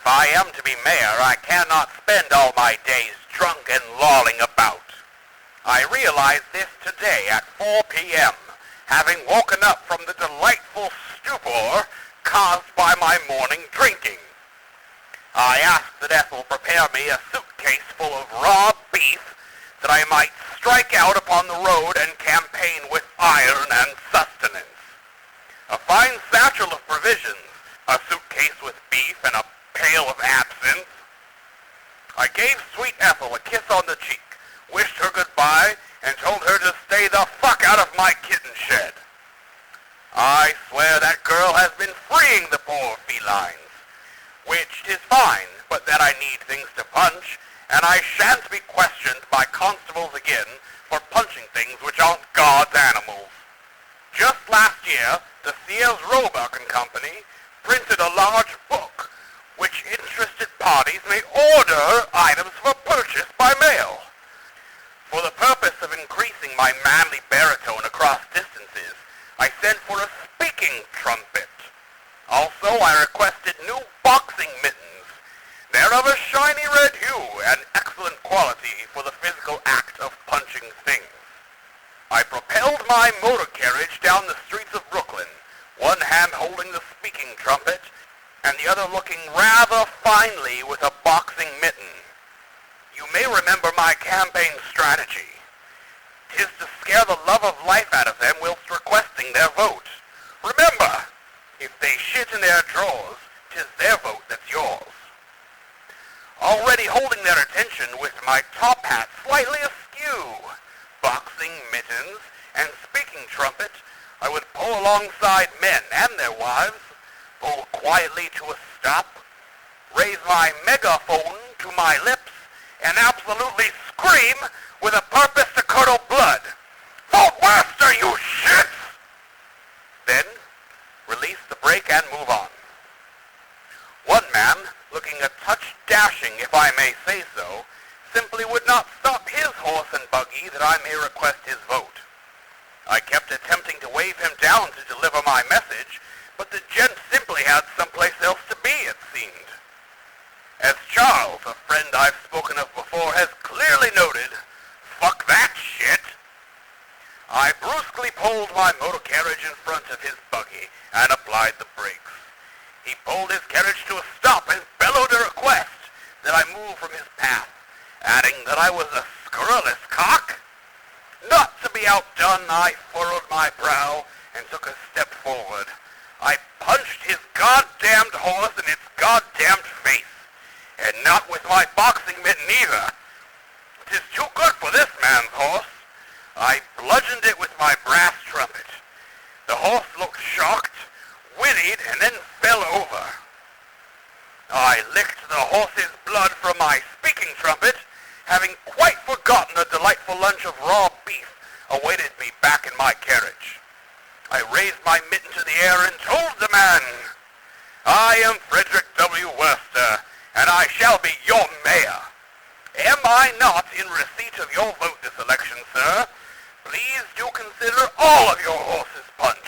I am to be mayor, I cannot spend all my days drunk and lolling about. I realized this today at 4 p.m., having woken up from the delightful stupor caused by my morning drinking. I asked that Ethel prepare me a suitcase full of raw beef that I might strike out upon the road and campaign with iron and sustenance. A fine satchel of provisions, a suitcase with beef, and a pail of absinthe. I gave sweet Ethel a kiss on the cheek, wished her goodbye, and told her to stay the fuck out of my kitten shed. I swear that girl has been freeing the poor felines, which is fine, but that I need things to punch, and I shan't be questioned by constables again for punching things which aren't God's animals. Just last year, the Sears Company printed a large book which interested parties may order items for purchase by mail. For the purpose of increasing my manly baritone across distances, I sent for a speaking trumpet. Also, I requested new boxing mittens. They're of a shiny red hue and excellent quality for the physical act of punching things. I propelled my motor carriage down the streets of Brooklyn, one hand holding the speaking trumpet, and the other looking rather finely with a boxing mitten. You may remember my campaign strategy. 'Tis to scare the love of life out of them whilst requesting their vote. Remember, if they shit in their drawers, 'tis their vote that's yours. Already holding their attention with my top hat slightly askew, boxing mittens, and speaking trumpet, I would pull alongside men and their wives, pull quietly to a stop, raise my megaphone to my lips, and absolutely scream with a purpose to curdle blood. Vote Wurster, you shits! Then, release the brake and move on. One man, looking a touch dashing if I may say so, simply would not stop his horse and buggy that I may request his vote. I kept attempting to wave him down to deliver my message, but the gent simply had someplace else to be, it seemed. As Charles, a friend I've spoken of before, has clearly noted, fuck that shit. I brusquely pulled my motor carriage in front of his buggy and applied the brakes. He pulled his carriage to a stop and bellowed a request that I move from his path, adding that I was a scurrilous cock. Not to be outdone, I furrowed my brow and took a step forward. I punched his goddamned horse in its goddamned face, and not with my boxing mitten either. 'Tis too good for this man's horse. I bludgeoned it with my brass trumpet. The horse looked shocked, whinnied, and then fell over. I licked the horse's blood from my speaking trumpet, having quite forgotten the delightful lunch of raw beef awaited me back in my carriage. I raised my mitten to the air and told the man, I am Frederick W. Wurster, and I shall be your mayor. Am I not in receipt of your vote this election, sir? Please do consider all of your horses punched.